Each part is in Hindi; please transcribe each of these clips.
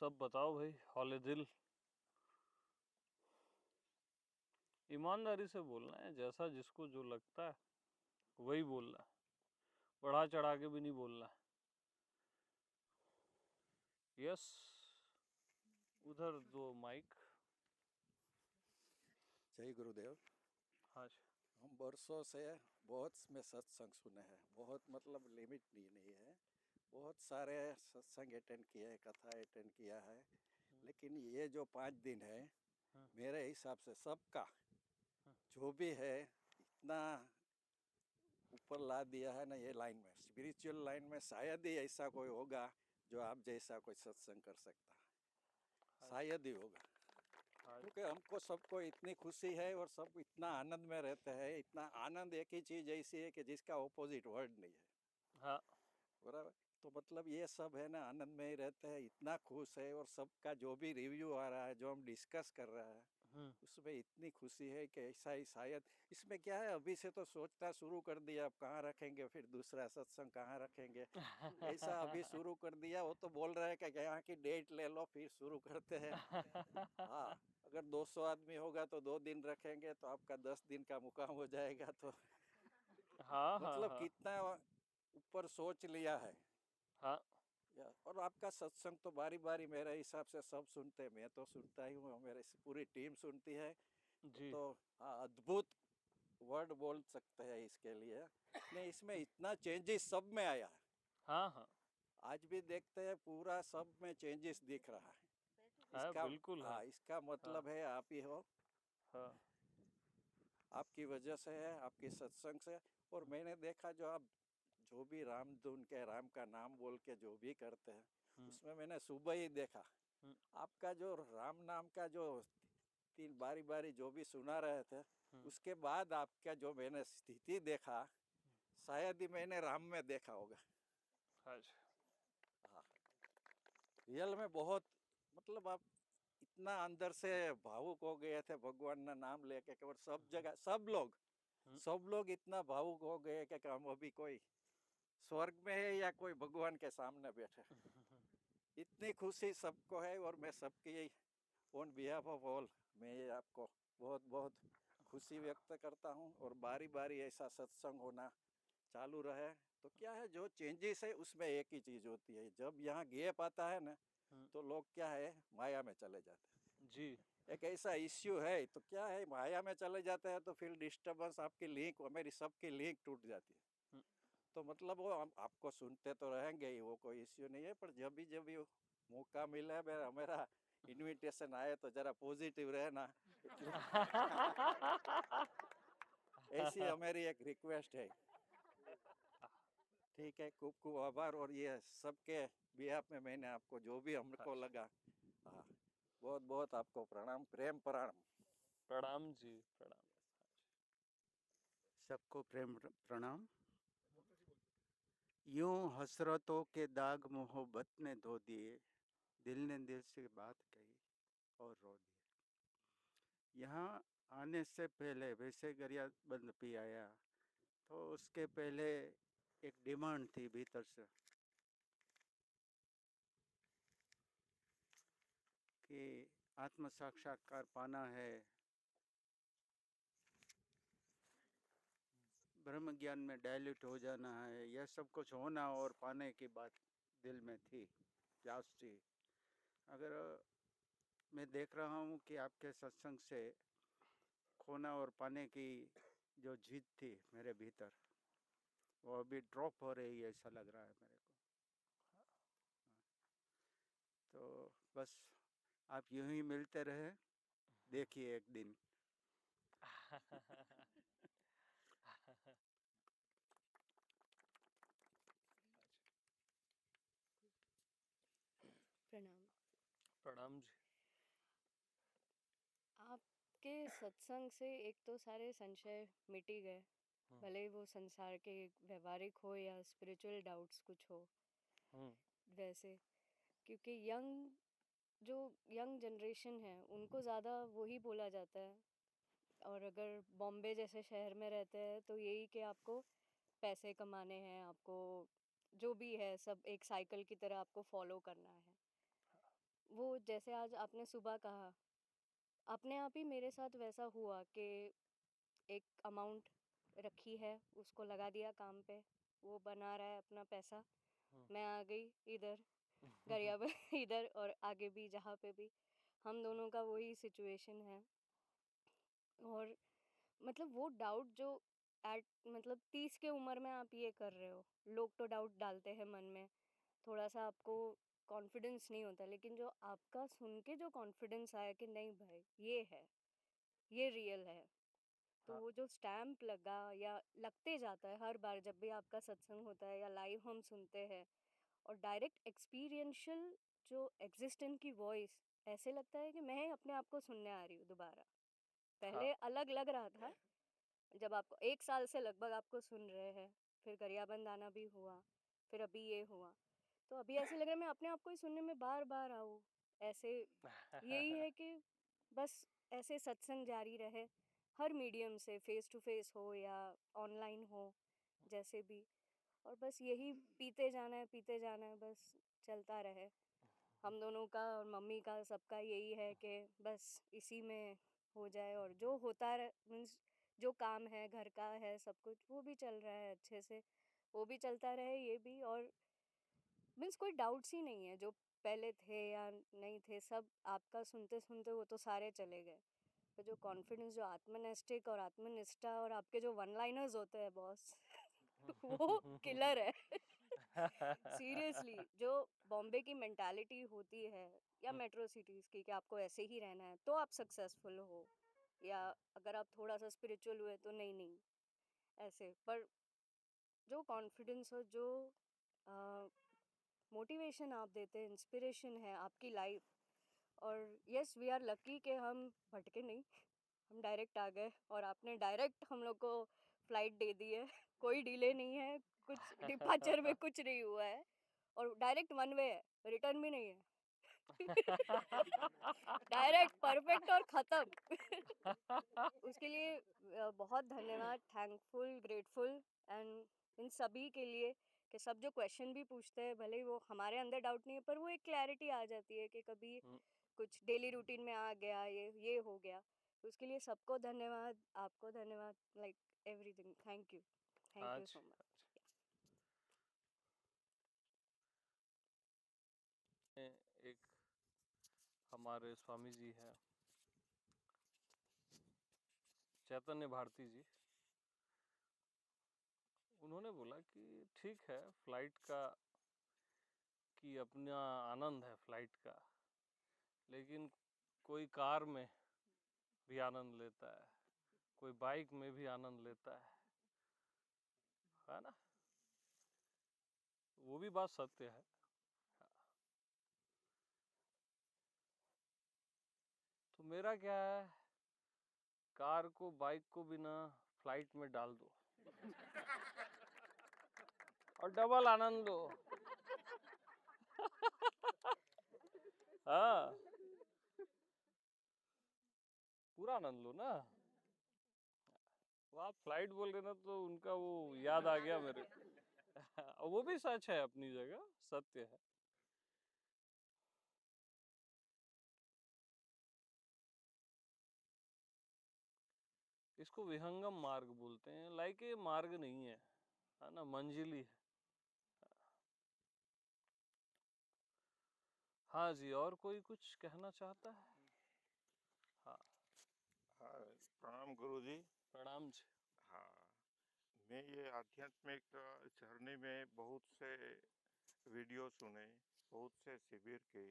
सब बताओ भाई, हौले दिल। ईमानदारी से बोलना है, जैसा जिसको जो लगता है वही बोलना है। बढ़ा चढ़ा के भी नहीं बोलना है। यस, उधर दो माइक। जय गुरुदेव। हाँ जी। हम वर्षों से बहुत में सत्संग सुने हैं, बहुत मतलब लिमिट नहीं है। बहुत सारे सत्संग अटेंड किए हैं, कथा अटेंड किया है। लेकिन ये जो 5 दिन है, हम्म, मेरे हिसाब से सबका हम्म। जो भी है इतना ऊपर ला दिया है ना, ये लाइन में, स्पिरिचुअल लाइन में शायद ही ऐसा कोई होगा जो आप जैसा कोई सत्संग कर सकता है। हाँ जी। शायद ही होगा, हाँ जी। क्योंकि हमको सबको इतनी खुशी है और सब इतना आनंद में रहते हैं। इतना आनंद एक ही चीज ऐसी है कि जिसका ऑपोजिट वर्ड नहीं है। हाँ। बराबर। तो मतलब ये सब है ना, आनंद में ही रहते हैं, इतना खुश है। और सबका जो भी रिव्यू आ रहा है, जो हम डिस्कस कर रहा है, हम्म। उसमें इतनी खुशी है कि ऐसा ही शायद। इसमें क्या है, अभी से तो सोचना शुरू कर दिया, अब कहाँ रखेंगे, फिर दूसरा सत्संग कहाँ रखेंगे, ऐसा अभी शुरू कर दिया। वो तो बोल रहे हैं कि यहाँ की डेट ले लो फिर शुरू करते हैं। हाँ, अगर 200 आदमी होगा तो 2 दिन रखेंगे, तो आपका 10 दिन का मुकाम हो जाएगा। तो हाँ हाँ मतलब हाँ कितना ऊपर सोच लिया है। हाँ और आपका सत्संग तो बारी बारी मेरे हिसाब से सब सुनते हैं, मैं तो सुनता ही हूँ, मेरे पूरी टीम सुनती है। जी। तो हाँ, अद्भुत वर्ड बोल सकते हैं इसके लिए। नहीं, इसमें इतना चेंजेस सब में आया है। हाँ हाँ आज भी देखते हैं, पूरा सब में चेंजेस दिख रहा है। है, इसका, बिल्कुल है। हाँ, इसका हाँ मतलब है आप ही हो, हाँ। आपकी वजह से है, आपकी सत्संग से। और मैंने देखा, जो आप जो भी राम धुन के, राम का नाम बोल के जो भी करते हैं, हम्म। उसमें मैंने सुबह ही देखा हम्म। आपका जो राम नाम का जो 3 बारी जो भी सुना रहे थे, हम्म। उसके बाद आपका जो मैंने स्थिति देखा, शायद ही मैंने राम में देखा होगा। हाँ जी। हाँ, रियल में बहुत, मतलब आप इतना अंदर से भावुक हो गए थे भगवान का नाम लेके कि। और सब जगह हम्म। सब लोग इतना भावुक हो गए कि हम अभी कोई स्वर्ग में है या कोई भगवान के सामने बैठे। इतनी खुशी सबको है। और मैं सबकी यही, ऑन बिहाफ ऑफ ऑल, मैं ये आपको बहुत बहुत खुशी व्यक्त करता हूँ। और बारी बारी ऐसा सत्संग होना चालू रहे। तो क्या है, जो चेंजेस है उसमें एक ही चीज होती है, जब यहाँ गैप आता है ना, हम्म। तो लोग क्या है, माया में चले जाते हैं। जी। एक ऐसा इश्यू है, तो क्या है, माया में चले जाते हैं तो फिर डिस्टर्बेंस, आपकी लिंक, मेरी सबकी लिंक टूट जाती है। हम्म। तो मतलब वो हम आपको सुनते तो रहेंगे ही, वो कोई इश्यू नहीं है। पर जब भी मौका मिले, मेरा मेरा इनविटेशन आए, तो जरा पॉजिटिव रहे ना, इसलिए ऐसी हमारी एक रिक्वेस्ट है। ठीक है, खूब खूब आभार। और ये सबके बिहाफ में मैंने आपको जो भी हाँ हमको जी। लगा, हाँ, बहुत बहुत आपको प्रणाम, प्रेम प्रणाम। प्रणाम जी, प्रणाम। सबको प्रेम प्रणाम। यूं हसरतों के दाग मोहब्बत ने धो दिए, दिल ने दिल से बात कही और रो दिए। यहाँ आने से पहले वैसे गरियाबंद भी आया, तो उसके पहले एक डिमांड थी भीतर से कि आत्म साक्षात्कार पाना है, ब्रह्म ज्ञान में डायल्यूट हो जाना है, यह सब कुछ होना और पाने की बात दिल में थी, प्यास थी। अगर मैं देख रहा हूँ कि आपके सत्संग से खोना और पाने की जो जिद थी मेरे भीतर, वो अभी ड्रॉप हो रही है, ऐसा लग रहा है मेरे को। तो बस आप यूं ही मिलते रहे, देखिए एक दिन। प्रणाम। प्रणाम जी। आपके सत्संग से एक तो सारे संशय मिट ही गए, हम्म। भले ही वो संसार के व्यवहारिक हो या स्पिरिचुअल डाउट्स कुछ हो। हम्म। वैसे क्योंकि जो यंग जनरेशन है उनको ज़्यादा वही बोला जाता है, और अगर बॉम्बे जैसे शहर में रहते हैं तो यही कि आपको पैसे कमाने हैं, आपको जो भी है सब एक साइकिल की तरह आपको फॉलो करना है। वो जैसे आज आपने सुबह कहा, अपने आप ही मेरे साथ वैसा हुआ कि एक अमाउंट रखी है, उसको लगा दिया काम पे, वो बना रहा है अपना पैसा, मैं आ गई इधर गरिया में इधर, और आगे भी जहाँ पे भी हम दोनों का वही सिचुएशन है। और मतलब वो डाउट जो एट मतलब 30 के उम्र में आप ये कर रहे हो, लोग तो डाउट डालते हैं मन में, थोड़ा सा आपको कॉन्फिडेंस नहीं होता, लेकिन जो आपका सुन के जो कॉन्फिडेंस आया कि नहीं भाई ये है, ये रियल है, तो हाँ वो जो स्टैम्प लगा या लगते जाता है हर बार जब भी आपका सत्संग होता है या लाइव हम सुनते हैं, और डायरेक्ट एक्सपीरियंशियल जो एग्जिस्टेंट की वॉइस, ऐसे लगता है कि मैं अपने आप को सुनने आ रही हूँ दोबारा। हाँ पहले अलग लग रहा था, जब आपको 1 साल से लगभग आपको सुन रहे हैं, फिर गरियाबंद आना भी हुआ, फिर अभी ये हुआ, तो अभी ऐसे लग रहा है मैं अपने आप को ही सुनने में बार बार आऊँ। ऐसे यही है कि बस ऐसे सत्संग जारी रहे, हर मीडियम से, फेस टू फेस हो या ऑनलाइन हो, जैसे भी, और बस यही पीते जाना है, बस चलता रहे। हम दोनों का और मम्मी का सबका यही है कि बस इसी में हो जाए, और जो होता रहे मीन्स जो काम है घर का है सब कुछ वो भी चल रहा है अच्छे से, वो भी चलता रहे, ये भी, और मीन्स कोई डाउट्स ही नहीं है, जो पहले थे या नहीं थे सब आपका सुनते सुनते वो तो सारे चले गए। तो जो कॉन्फिडेंस, जो आत्मनैष्टिक और आत्मनिष्ठा और आपके जो वन लाइनर्स होते हैं बॉस वो किलर है। सीरियसली जो बॉम्बे की मेंटालिटी होती है या मेट्रो सिटीज की कि आपको ऐसे ही रहना है तो आप सक्सेसफुल हो, या अगर आप थोड़ा सा स्पिरिचुअल हुए तो नहीं नहीं, ऐसे, पर जो कॉन्फिडेंस और जो मोटिवेशन आप देते हैं, इंस्पिरेशन है आपकी लाइफ, और यस वी आर लकी कि हम भटके नहीं, हम डायरेक्ट आ गए, और आपने डायरेक्ट हम लोग को फ्लाइट दे दी है, कोई डिले नहीं है, कुछ डिपार्चर में कुछ नहीं हुआ है, और डायरेक्ट वन वे है, रिटर्न भी नहीं है। डायरेक्ट परफेक्ट और खत्म। उसके लिए बहुत धन्यवाद, थैंकफुल, ग्रेटफुल, एंड इन सभी के लिए कि सब जो क्वेश्चन भी पूछते हैं, भले ही वो हमारे अंदर डाउट नहीं है, पर वो एक क्लैरिटी आ जाती है कि कभी कुछ डेली रूटीन में आ गया, ये हो गया, तो उसके लिए सबको धन्यवाद, आपको धन्यवाद, लाइक एवरीथिंग, थैंक यू आज सो मच। एक हमारे स्वामी जी हैं, चैतन्य भारती जी, उन्होंने बोला कि ठीक है फ्लाइट का कि अपना आनंद है फ्लाइट का, लेकिन कोई कार में भी आनंद लेता है, कोई बाइक में भी आनंद लेता है ना, वो भी बात सत्य है। तो मेरा क्या है, कार को बाइक को बिना फ्लाइट में डाल दो और डबल आनंद लो। हाँ, पूरा आनंद लो ना। वो आप फ्लाइट बोल रहे ना तो उनका वो याद आ गया मेरे। और वो भी सच है, अपनी जगह सत्य है। इसको विहंगम मार्ग बोलते हैं, लाइक ये मार्ग नहीं है ना, मंजिली है। हाँ जी, और कोई कुछ कहना चाहता है? हाँ, हाँ, प्रणाम गुरु जी। प्रणाम जी। हाँ, मैं ये आध्यात्मिक जर्नी में बहुत से वीडियो सुने, बहुत से शिविर की,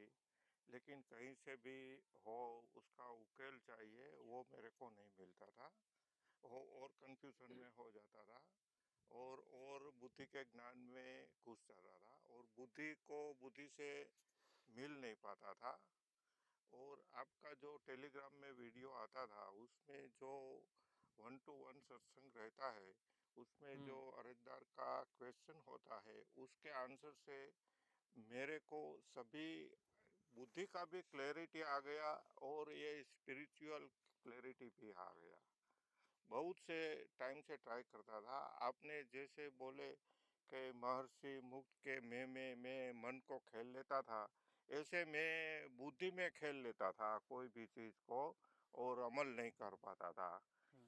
लेकिन कहीं से भी हो उसका उकेल चाहिए वो मेरे को नहीं मिलता था, वो और कंफ्यूजन में हो जाता था, और बुद्धि के ज्ञान में घुस जाता था, और बुद्धि को बुद्धि से मिल नहीं पाता था। और आपका जो टेलीग्राम में वीडियो आता था उसमें जो 1-to-1 सत्संग रहता है, उसमें जो अरजदार का क्वेश्चन होता है उसके आंसर से मेरे को सभी बुद्धि का भी क्लैरिटी आ गया और ये स्पिरिचुअल क्लैरिटी भी आ गया। बहुत से टाइम से ट्राई करता था, आपने जैसे बोले कि महर्षि मुक्त के मैं मन को खेल लेता था, ऐसे मैं बुद्धि में खेल लेता था कोई भी चीज को और अमल नहीं कर पाता था,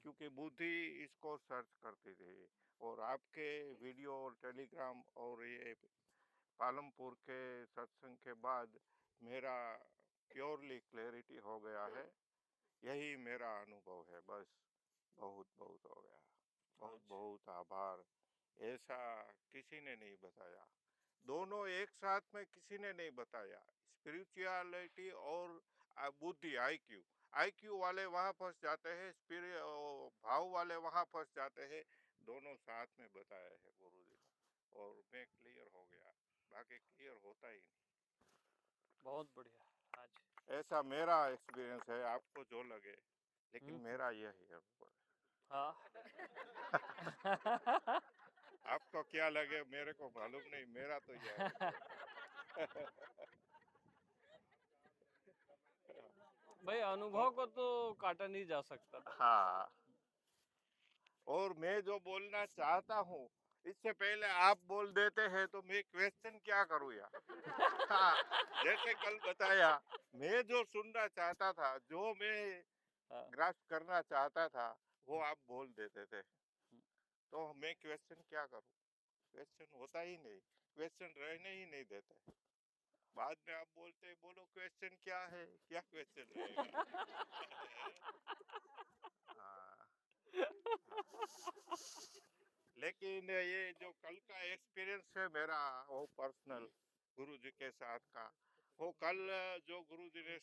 क्योंकि बुद्धि इसको सर्च करती थी। और आपके वीडियो और टेलीग्राम और ये पालमपुर के सत्संग के बाद मेरा प्योरली क्लैरिटी हो गया है। यही मेरा अनुभव है, बस। बहुत बहुत हो गया। बहुत अच्छा। बहुत आभार। ऐसा किसी ने नहीं बताया, दोनों एक साथ में किसी ने नहीं बताया। स्पिरिचुअलिटी और बुद्धि, आईक्यू, आईक्यू वाले वहां फंस जाते हैं, स्पिरिट भाव वाले वहां फंस जाते हैं। दोनों साथ में बताया है गुरु जी ने, और मैं क्लियर हो गया। बाकी क्लियर होता ही नहीं। बहुत बढ़िया। हाँ जी। ऐसा मेरा एक्सपीरियंस है, आपको जो लगे, लेकिन हम्म। मेरा यही है। हाँ। आपको क्या लगे मेरे को मालूम नहीं, मेरा तो यह है। भाई अनुभव को तो काटा नहीं जा सकता था। हाँ, और मैं जो बोलना चाहता हूँ, इससे पहले आप बोल देते हैं तो मैं क्वेश्चन क्या करूँ यार। हाँ, जैसे कल बताया, मैं जो सुनना चाहता था, जो मैं हाँ। ग्रास्प करना चाहता था, वो आप बोल देते थे, तो मैं क्वेश्चन क्या करूँ। क्वेश्चन होता ही नहीं, क्वेश्चन रहने ही नहीं देते। बाद में आप बोलते, बोलो क्वेश्चन क्या है, क्या क्वेश्चन रहेगा। हाँ, हाँ। लेकिन ये जो कल का एक्सपीरियंस है मेरा, वो पर्सनल गुरु जी के साथ का, वो कल जो गुरु जी ने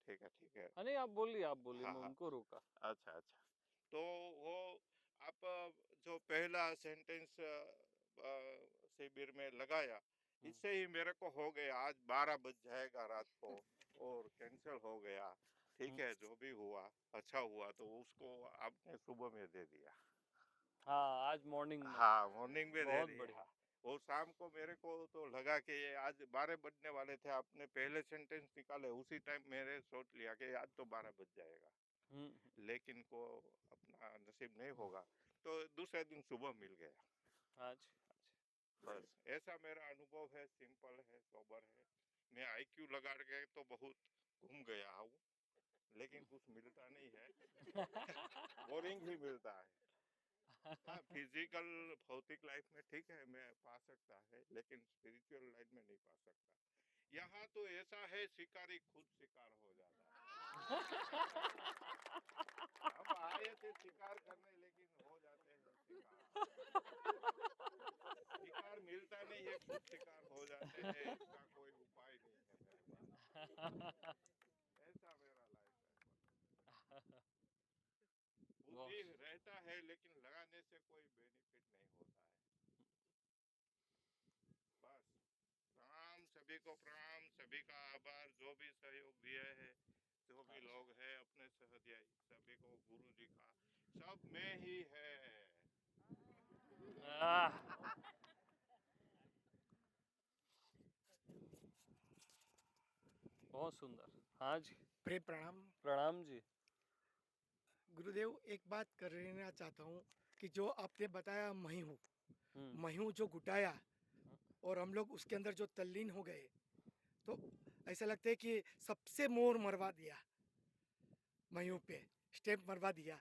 ठीक है, ठीक है। हाँ, नहीं आप बोलिए, आप बोलिए, हाँ मैं हाँ, उनको रोका। अच्छा अच्छा। तो वो आप जो पहला सेंटेंस शिविर में लगाया, इससे ही मेरे को हो गया आज 12 बज जाएगा रात को, और कैंसिल हो गया। ठीक है, जो भी हुआ अच्छा हुआ, तो उसको आपने सुबह में दे दिया। हाँ, आज मॉर्निंग में। हाँ, मॉर्निंग में दे बहुत दिया। बढ़िया। वो शाम को मेरे को तो लगा कि ये आज 12 बजने वाले थे, आपने पहले सेंटेंस निकाले उसी टाइम मैंने सोच लिया कि आज तो 12 बज जाएगा, लेकिन को अपना नसीब नहीं होगा, तो दूसरे दिन सुबह मिल गया। आज बस ऐसा मेरा अनुभव है, सिंपल है, सोबर है। मैं आईक्यू लगा के तो बहुत घूम गया हूँ, लेकिन कुछ मिलता नहीं है। बोरिंग ही मिलता है। हाँ, फिजिकल भौतिक लाइफ में ठीक है, मैं पा सकता है, लेकिन स्पिरिचुअल लाइफ में नहीं पा सकता। यहाँ तो ऐसा है, शिकारी खुद शिकार हो जाता है। हम आए थे शिकार करने, लेकिन हो जाते हैं शिकार। शिकार मिलता नहीं है, खुद शिकार हो जाते हैं, इसका कोई उपाय नहीं है मेरे पास। ऐसा मेरा लाइफ है। बुद्धि रहता है, लेकिन लगाने से कोई बेनिफिट नहीं होता है। बस, प्रणाम सभी को, प्रणाम सभी का आभार, जो भी सहयोग दिए है, जो भी लोग हैं अपने सहध्यायी, सभी को गुरु जी का सब में ही है। बहुत सुंदर। हाँ जी। प्रे प्रणाम। प्रणाम जी। गुरुदेव, एक बात करना चाहता हूँ कि जो आपने बताया मही जो घुटाया और हम लोग उसके अंदर जो तल्लीन हो गए, तो ऐसा लगता है कि सबसे मोर मरवा दिया, मयूं पे स्टेप मरवा दिया,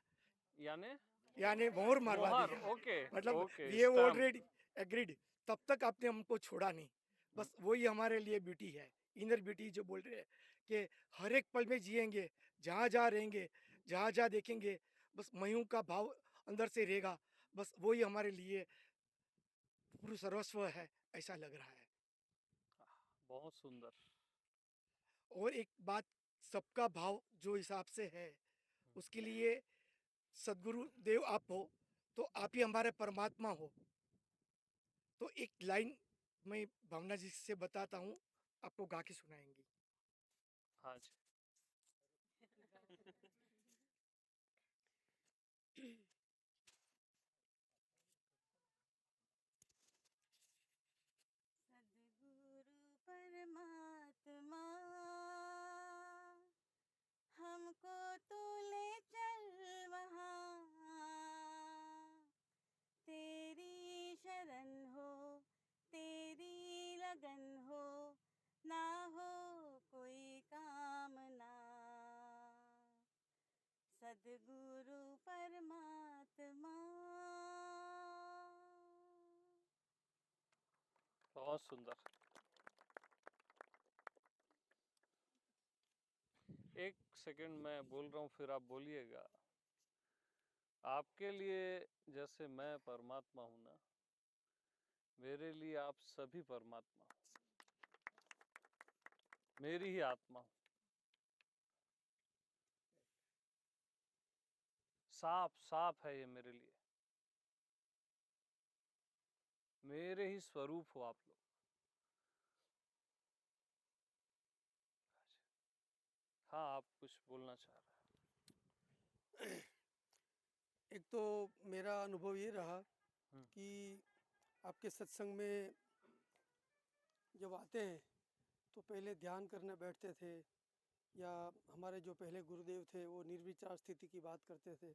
यानी यानी मोर मरवा मोहर। दिया। ओके मतलब okay, we stamp. Already agreed, तब तक आपने हमको छोड़ा नहीं। बस वही हमारे लिए ब्यूटी है, इनर ब्यूटी जो बोल रहे हैं कि हर एक पल में जिएंगे, जहाँ जहाँ रहेंगे, जहाँ जहाँ देखेंगे, बस मयूं का भाव अंदर से रहेगा। बस वही हमारे लिए पूर्ण सर्वस्व है, ऐसा लग रहा है। बहुत सुंदर। और एक बात, सबका भाव जो हिसाब से है, उसके लिए सदगुरु देव आप हो, तो आप ही हमारे परमात्मा हो। तो एक लाइन मैं भावना जी से बताता हूँ, आपको गा के सुनाएंगी। हाँ जी। सद्गुरु परमात्मा हमको तू ले चल वहाँ, तेरी शरण हो, तेरी लगन मगन हो, ना हो कोई कामना। सद्गुरु परमात्मा। बहुत सुंदर। एक सेकंड मैं बोल रहा हूँ, फिर आप बोलिएगा। आपके लिए जैसे मैं परमात्मा हूं ना, मेरे लिए आप सभी परमात्मा हो। मेरी ही आत्मा हो। साफ साफ है ये मेरे लिए। मेरे ही स्वरूप हो आप लोग। हाँ, आप कुछ बोलना चाह रहे हैं। एक तो मेरा अनुभव ये रहा हम्म। कि आपके सत्संग में जब आते हैं तो पहले ध्यान करने बैठते थे, या हमारे जो पहले गुरुदेव थे वो निर्विचार स्थिति की बात करते थे,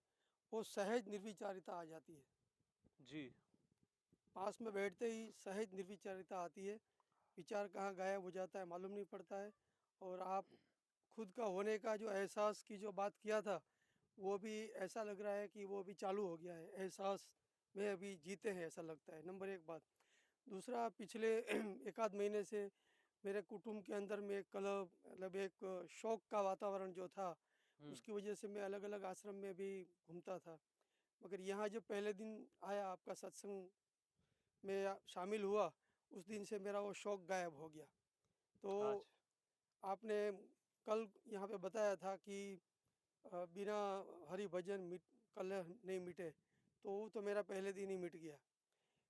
वो सहज निर्विचारिता आ जाती है। जी। पास में बैठते ही सहज निर्विचारिता आती है, विचार कहाँ गायब हो जाता है मालूम नहीं पड़ता है। और आप खुद का होने का जो एहसास की जो बात किया था, वो भी ऐसा लग रहा है कि वो भी चालू हो गया है, एहसास में अभी जीते हैं ऐसा लगता है। नंबर एक बात। दूसरा, पिछले एक आध महीने से मेरे कुटुंब के अंदर में एक कलह, मतलब एक शौक का वातावरण जो था, उसकी वजह से मैं अलग अलग आश्रम में भी घूमता था। मगर यहाँ जब पहले दिन आया आपका सत्संग में शामिल हुआ, उस दिन से मेरा वो शौक गायब हो गया। तो अच्छा। आपने कल यहाँ पे बताया था कि बिना हरि भजन कलह नहीं मिटे, तो वो तो मेरा पहले दिन ही मिट गया।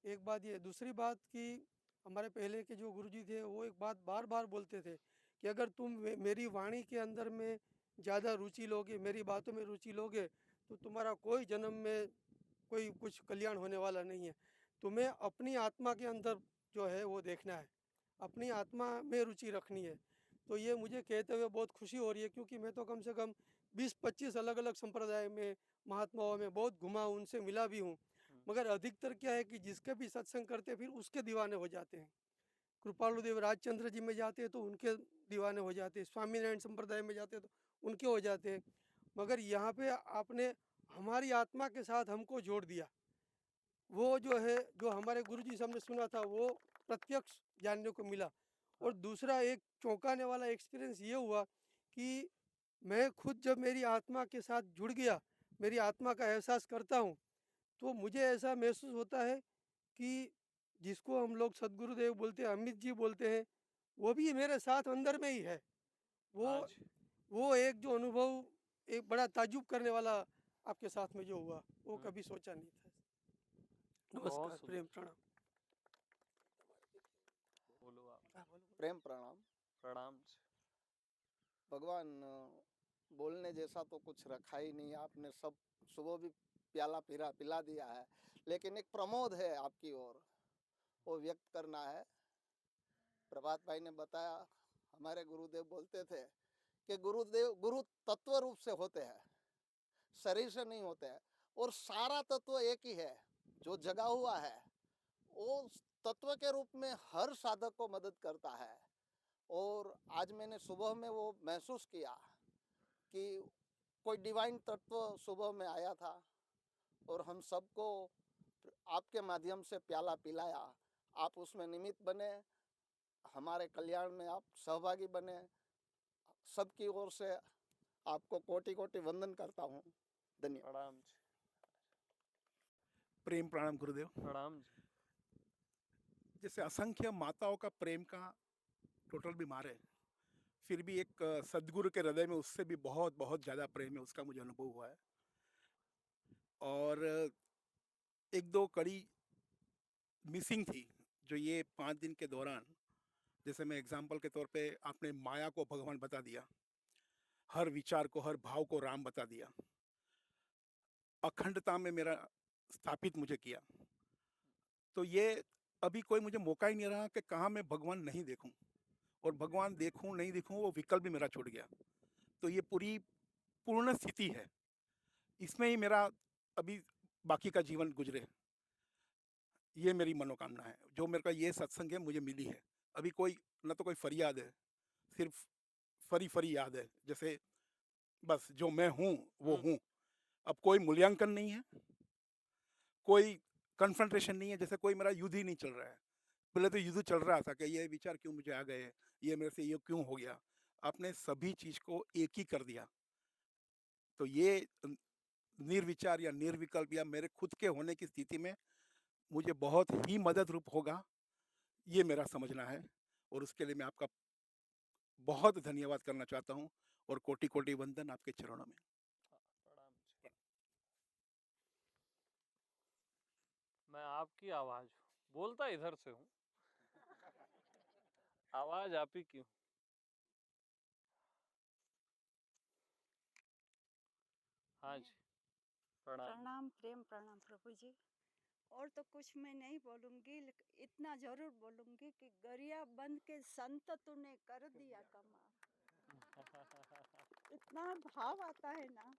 एक बात ये। दूसरी बात कि हमारे पहले के जो गुरुजी थे वो एक बात बार बार बोलते थे कि अगर तुम मेरी वाणी के अंदर में ज़्यादा रुचि लोगे, मेरी बातों में रुचि लोगे, तो तुम्हारा कोई जन्म में कोई कुछ कल्याण होने वाला नहीं है। तुम्हें अपनी आत्मा के अंदर जो है वो देखना है, अपनी आत्मा में रुचि रखनी है। तो ये मुझे कहते हुए बहुत खुशी हो रही है, क्योंकि मैं तो कम से कम 20-25 अलग अलग संप्रदाय में, महात्माओं में बहुत घुमा, उनसे मिला भी हूँ। मगर अधिकतर क्या है कि जिसके भी सत्संग करते फिर उसके दीवाने हो जाते हैं। कृपालुदेव राजचंद्र जी में जाते हैं तो उनके दीवाने हो जाते हैं, स्वामीनारायण संप्रदाय में जाते हैं तो उनके हो जाते हैं। मगर यहाँ पे आपने हमारी आत्मा के साथ हमको जोड़ दिया। वो जो है, जो हमारे गुरुजी से हमने सुना था, वो प्रत्यक्ष जानने को मिला। और दूसरा एक चौंकाने वाला एक्सपीरियंस ये हुआ कि मैं खुद जब मेरी आत्मा के साथ जुड़ गया, मेरी आत्मा का एहसास करता हूँ, तो मुझे ऐसा महसूस होता है कि जिसको हम लोग सदगुरुदेव बोलते हैं, अमित जी बोलते हैं, वो भी मेरे साथ अंदर में ही है। वो एक जो अनुभव, एक बड़ा ताज्जुब करने वाला आपके साथ में जो हुआ, वो कभी सोचा नहीं था। नमस्कार, प्रेम प्रणाम। बोलो आप। प्रेम प्रणाम। प्रणाम। भगवान, बोलने जैसा तो कुछ रखा ही नहीं। आपने सब सुबह भी प्याला पिला दिया है, लेकिन एक प्रमोद है आपकी ओर, वो व्यक्त करना है। प्रभात भाई ने बताया, हमारे गुरुदेव बोलते थे कि गुरु तत्व रूप से होते हैं, शरीर से नहीं होते हैं। और सारा तत्व एक ही है, जो जगा हुआ है वो तत्व के रूप में हर साधक को मदद करता है। और आज मैंने सुबह में वो महसूस किया कि कोई डिवाइन तत्व सुबह में आया था और हम सबको आपके माध्यम से प्याला पिलाया। आप उसमें निमित्त बने, हमारे कल्याण में आप सहभागी बने। सबकी ओर से आपको कोटि कोटि वंदन करता हूँ। धन्यवाद। प्रणाम। प्रेम प्रणाम गुरुदेव। प्रणाम। जैसे असंख्य माताओं का प्रेम का टोटल बीमार है, फिर भी एक सदगुरु के हृदय में उससे भी बहुत बहुत ज़्यादा प्रेम है, उसका मुझे अनुभव हुआ है। और एक दो कड़ी मिसिंग थी जो ये 5 दिन के दौरान, जैसे मैं एग्जाम्पल के तौर पे, आपने माया को भगवान बता दिया, हर विचार को, हर भाव को राम बता दिया, अखंडता में मेरा स्थापित मुझे किया। तो ये अभी कोई मुझे मौका ही नहीं रहा कि कहाँ मैं भगवान नहीं देखूं, और भगवान देखूं नहीं देखूं वो विकल्प भी मेरा छूट गया। तो ये पूर्ण स्थिति है, इसमें ही मेरा अभी बाकी का जीवन गुजरे, ये मेरी मनोकामना है। जो मेरे का ये सत्संग है मुझे मिली है, अभी कोई न तो कोई फरियाद है, सिर्फ फरी याद है, जैसे बस जो मैं हूँ वो हूँ। अब कोई मूल्यांकन नहीं है, कोई कन्फ्रंटेशन नहीं है, जैसे कोई मेरा युद्ध ही नहीं चल रहा है। पहले तो युद्ध चल रहा था कि ये विचार क्यों मुझे आ गए, ये मेरे से ये क्यों हो गया। आपने सभी चीज को एक ही कर दिया, तो ये निर्विचार या निर्विकल्प या मेरे खुद के होने की स्थिति में मुझे बहुत ही मदद रूप होगा, ये मेरा समझना है। और उसके लिए मैं आपका बहुत धन्यवाद करना चाहता हूँ और कोटि कोटि वंदन आपके चरणों में। प्रणाम जी। मैं आपकी आवाज हूँ, बोलता इधर से हूँ, आवाज आप ही की हूँ। हाँ जी, प्रणाम। प्रणाम प्रेम प्रणाम प्रभु जी। और तो कुछ मैं नहीं बोलूंगी, लेकिन इतना जरूर बोलूंगी कि गरियाबंद के संत तूने कर दिया कमाल। इतना भाव आता है ना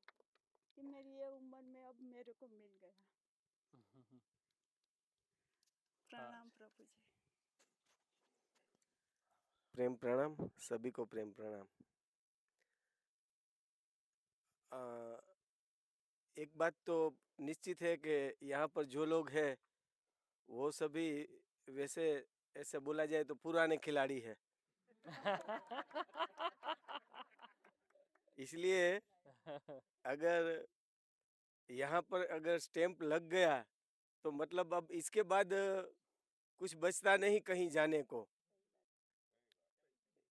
कि मेरी ये उम्र में अब मेरे को मिल गया। प्रणाम प्रभु जी। प्रेम प्रणाम, सभी को प्रेम प्रणाम। एक बात तो निश्चित है कि यहाँ पर जो लोग हैं वो सभी वैसे ऐसे बोला जाए तो पुराने खिलाड़ी है। इसलिए अगर यहाँ पर अगर स्टैंप लग गया तो मतलब अब इसके बाद कुछ बचता नहीं कहीं जाने को,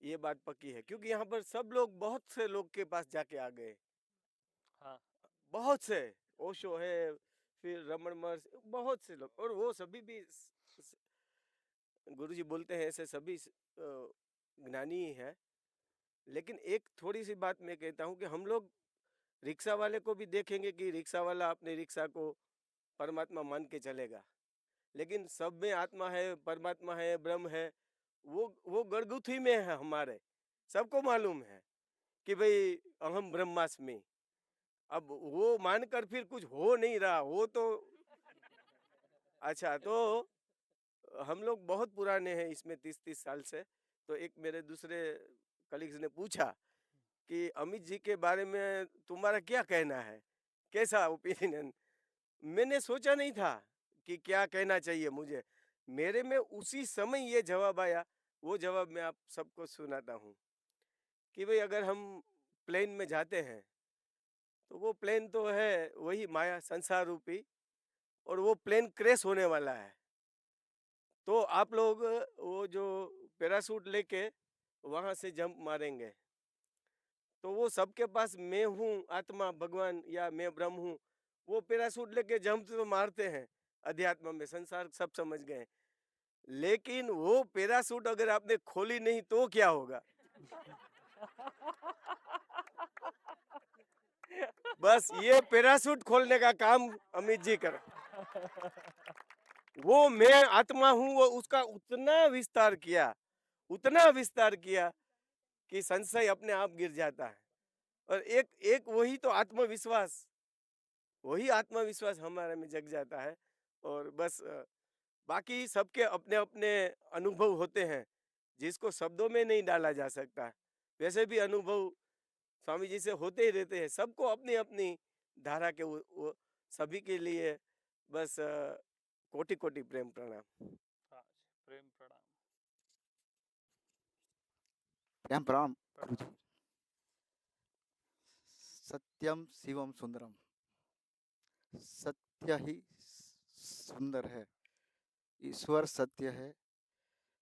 ये बात पक्की है। क्योंकि यहाँ पर सब लोग बहुत से लोग के पास जाके आ गए, हाँ, बहुत से, ओशो है, फिर रमन महर्षि, बहुत से लोग, और वो सभी भी गुरुजी बोलते हैं ऐसे सभी ज्ञानी ही है। लेकिन एक थोड़ी सी बात मैं कहता हूँ कि हम लोग रिक्शा वाले को भी देखेंगे कि रिक्शा वाला अपने रिक्शा को परमात्मा मान के चलेगा, लेकिन सब में आत्मा है, परमात्मा है, ब्रह्म है। वो गड़गुथी में है हमारे, सबको मालूम है कि भाई अहम ब्रह्मास्मि। अब वो मानकर फिर कुछ हो नहीं रहा हो तो अच्छा, तो हम लोग बहुत पुराने हैं इसमें 30-30 साल से। तो एक मेरे दूसरे कलीग्स ने पूछा कि अमित जी के बारे में तुम्हारा क्या कहना है, कैसा ओपिनियन। मैंने सोचा नहीं था कि क्या कहना चाहिए मुझे, मेरे में उसी समय ये जवाब आया। वो जवाब मैं आप सबको सुनाता हूँ कि भाई अगर हम प्लेन में जाते हैं तो वो प्लेन तो है वही माया संसार रूपी, और वो प्लेन क्रैश होने वाला है। तो आप लोग वो जो पैराशूट लेके वहां से जंप मारेंगे, तो वो सबके पास मैं हूँ आत्मा भगवान या मैं ब्रह्म हूँ, वो पैराशूट लेके जंप तो मारते हैं अध्यात्म में, संसार सब समझ गए। लेकिन वो पैराशूट अगर आपने खोली नहीं तो क्या होगा? बस ये पैराशूट खोलने का काम अमित जी कर। वो मैं आत्मा हूँ, वो उसका उतना विस्तार किया कि संशय अपने आप गिर जाता है। और एक वही आत्मविश्वास हमारे में जग जाता है। और बस बाकी सबके अपने अपने अनुभव होते हैं जिसको शब्दों में नहीं डाला जा सकता। वैसे भी अनुभव स्वामी जी से होते ही रहते हैं, सबको अपनी अपनी धारा के वो सभी के लिए बस कोटि कोटि प्रेम प्रणाम। हाँ जी, प्रेम प्रणाम। प्रेम प्रणाम प्रणाम जी। सत्यम शिवम सुंदरम। सत्य ही सुंदर है, ईश्वर सत्य है,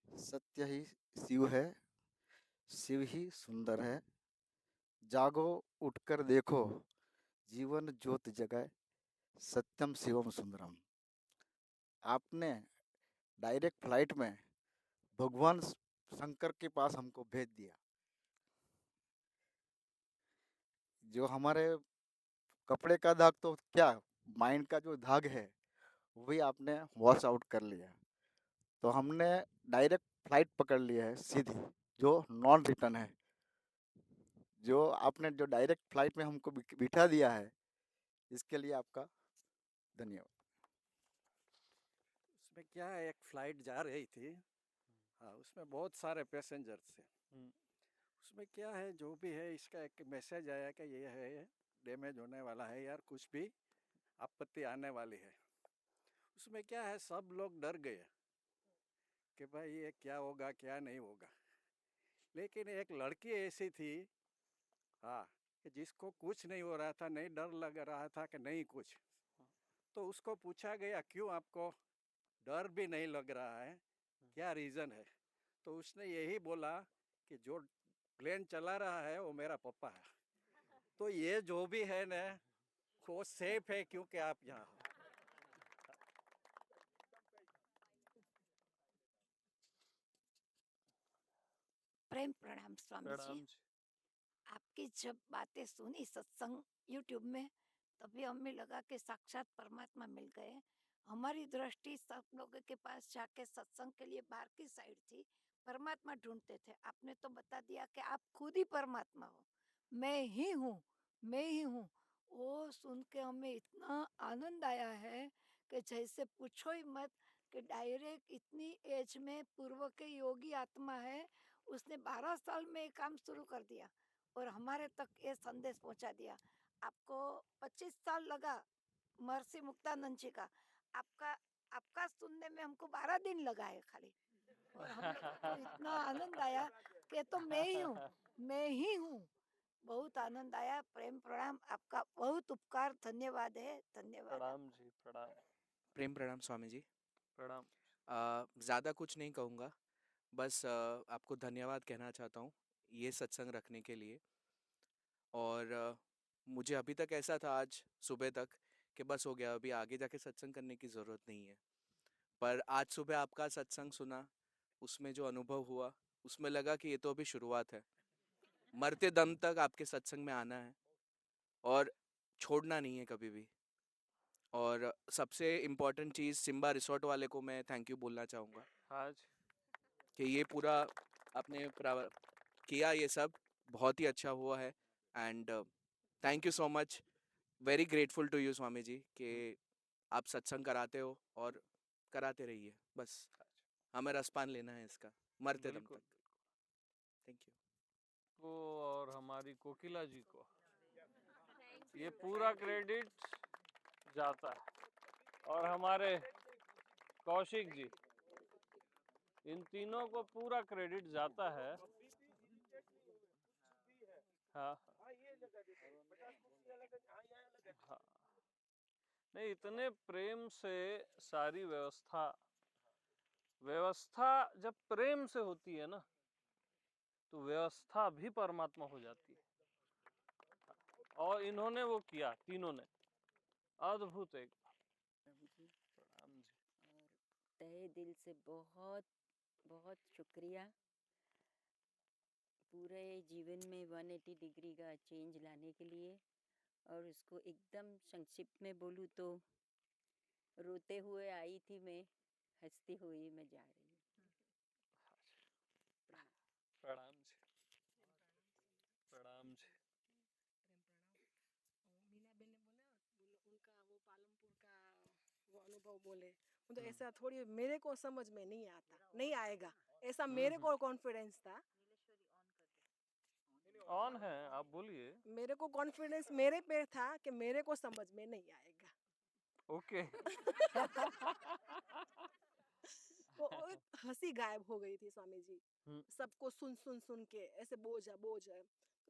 सत्य ही शिव है, शिव ही सुंदर है। जागो उठकर देखो, जीवन ज्योत जगाए, सत्यम शिवम सुंदरम। आपने डायरेक्ट फ्लाइट में भगवान शंकर के पास हमको भेज दिया। जो हमारे कपड़े का दाग तो क्या, माइंड का जो दाग है वही आपने वॉश आउट कर लिया। तो हमने डायरेक्ट फ्लाइट पकड़ लिया है सीधी, जो नॉन रिटर्न है। जो आपने जो डायरेक्ट फ्लाइट में हमको बिठा दिया है, इसके लिए आपका धन्यवाद। उसमें क्या है, एक फ्लाइट जा रही थी, हाँ, उसमें बहुत सारे पैसेंजर थे। हम्म, उसमें क्या है, जो भी है, इसका एक मैसेज आया कि ये है डैमेज होने वाला है यार, कुछ भी आपत्ति आने वाली है। उसमें क्या है, सब लोग डर गए कि भाई ये क्या होगा क्या नहीं होगा। लेकिन एक लड़की ऐसी थी, हाँ, कि जिसको कुछ नहीं हो रहा था, नहीं डर लग रहा था कि नहीं कुछ। तो उसको पूछा गया क्यों आपको डर भी नहीं लग रहा है, क्या रीज़न है। तो उसने यही बोला कि जो प्लेन चला रहा है वो मेरा पापा है। तो ये जो भी है ना, वो सेफ है क्योंकि आप यहाँ हो। प्रेम प्रणाम स्वामी जी। प्रणाम जी। आपकी जब बातें सुनी सत्संग यूट्यूब में, तभी हमें लगा कि साक्षात परमात्मा मिल गए। हमारी दृष्टि सब लोगों के पास जाके सत्संग के लिए बाहर की साइड थी, परमात्मा ढूंढते थे। आपने तो बता दिया कि आप खुद ही परमात्मा हो, मैं ही हूँ, मैं ही हूँ। वो सुन के हमें इतना आनंद आया है कि जैसे पूछो ही मत, कि डायरेक्ट इतनी एज में पूर्व के योगी आत्मा है, उसने 12 साल में ये काम शुरू कर दिया और हमारे तक ये संदेश पहुंचा दिया। आपको 25 साल लगा महर्षि मुक्तानंद जी का, आपका आपका सुनने में हमको 12 दिन लगा है खाली। और हम लोगों को इतना आनंद आया कि ये तो मैं ही हूँ, मैं ही हूँ। बहुत आनंद आया। प्रेम प्रणाम, आपका बहुत उपकार, धन्यवाद है, धन्यवाद। प्रणाम जी, प्रणाम। प्रेम प्रणाम स्वामी जी। प्रणाम। ज़्यादा कुछ नहीं कहूँगा, बस आपको धन्यवाद कहना चाहता हूँ ये सत्संग रखने के लिए। और मुझे अभी तक ऐसा था आज सुबह तक कि बस हो गया, अभी आगे जाके सत्संग करने की ज़रूरत नहीं है। पर आज सुबह आपका सत्संग सुना, उसमें जो अनुभव हुआ, उसमें लगा कि ये तो अभी शुरुआत है। मरते दम तक आपके सत्संग में आना है और छोड़ना नहीं है कभी भी। और सबसे इम्पोर्टेंट चीज़, सिम्बा रिसोर्ट वाले को मैं थैंक यू बोलना चाहूँगा हाँ जी। कि ये पूरा आपने किया, ये सब बहुत ही अच्छा हुआ है। And thank you so much, very grateful to you Swami ji कि आप सत्संग कराते हो और कराते रहिए। बस हमें रसपान लेना है इसका मरते दम बिल्कुल। तक। Thank you. को और हमारी कोकिला जी को ये पूरा क्रेडिट जाता है, और हमारे कौशिक जी, इन तीनों को पूरा क्रेडिट जाता है। हाँ हाँ, नहीं, इतने प्रेम से सारी व्यवस्था जब प्रेम से होती है ना, तो व्यवस्था भी परमात्मा हो जाती है। और इन्होंने वो किया, तीनों ने, अद्भुत एक। प्रणाम जी। और तहे दिल से बहुत बहुत शुक्रिया, पूरे जीवन में 180 डिग्री का चेंज लाने के लिए। और उसको एकदम संक्षिप्त में बोलूँ तो रोते हुए आई थी मैं, हंसती हुई मैं जा रही हूँ। प्रणाम जी। प्रणाम जी। मीना बहन ने उनका वो पालमपुर का वो अनुभव बोले, मतलब ऐसा थोड़ी मेरे को समझ में नहीं आता, नहीं आएगा ऐसा मेरे को कॉन्फिडेंस था। ऑन है, आप बोलिए। मेरे को कॉन्फिडेंस मेरे पे था कि मेरे को समझ में नहीं आएगा। ओके। वो हंसी गायब हो गई थी स्वामी जी, सबको सुन सुन सुन के ऐसे बोझ है तो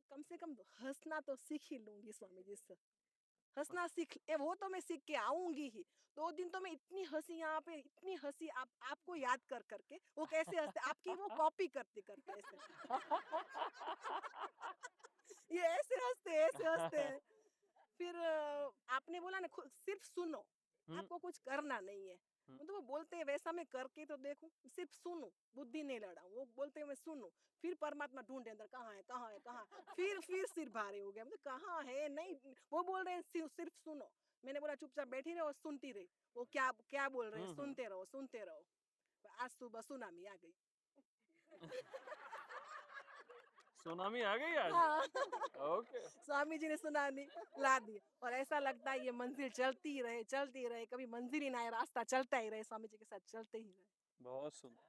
कम से कम हंसना तो सीख ही लूंगी स्वामी जी से, हंसना सीख वो तो मैं सीख के आऊंगी ही। 2 दिन तो मैं इतनी हंसी यहाँ पे, इतनी हंसी आपको याद कर करके, वो कैसे हंसते, आपकी वो कॉपी करते करते ऐसे ये ऐसे हंसते हैं। फिर आपने बोला ना सिर्फ सुनो, आपको कुछ करना नहीं है। तो वो बोलते हैं वैसा मैं करके तो देखूं, सिर्फ सुनूं, बुद्धि नहीं लड़ाऊं। वो बोलते हैं मैं सुनूं, फिर परमात्मा ढूंढे अंदर, कहाँ है कहाँ है कहाँ है। फिर सिर भारी हो गया, मतलब कहाँ है, नहीं वो बोल रहे हैं सिर्फ सुनो। मैंने बोला चुपचाप बैठी रहो, सुनती रही। वो क्या क्या बोल रहे हैं, सुनते रहो सुनते रहो। आज सुबह सुनामी आ गई। सुनामी आ गई आज? हाँ। ओके। स्वामी जी ने सुनामी ला दी, और ऐसा लगता है ये मंजिल चलती रहे, कभी मंजिल ही ना आए, रास्ता चलता ही रहे, स्वामी जी के साथ चलते ही रहे। बहुत सुंदर।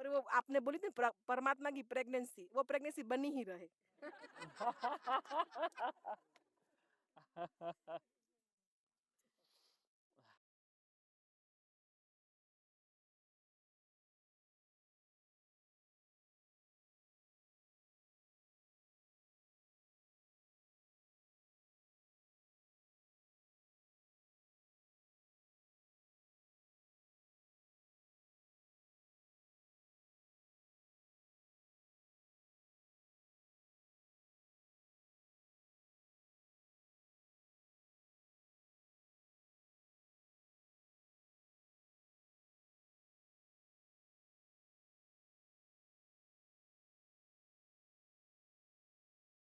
और वो आपने बोली थी परमात्मा की प्रेगनेंसी, वो प्रेगनेंसी बनी ही रहे।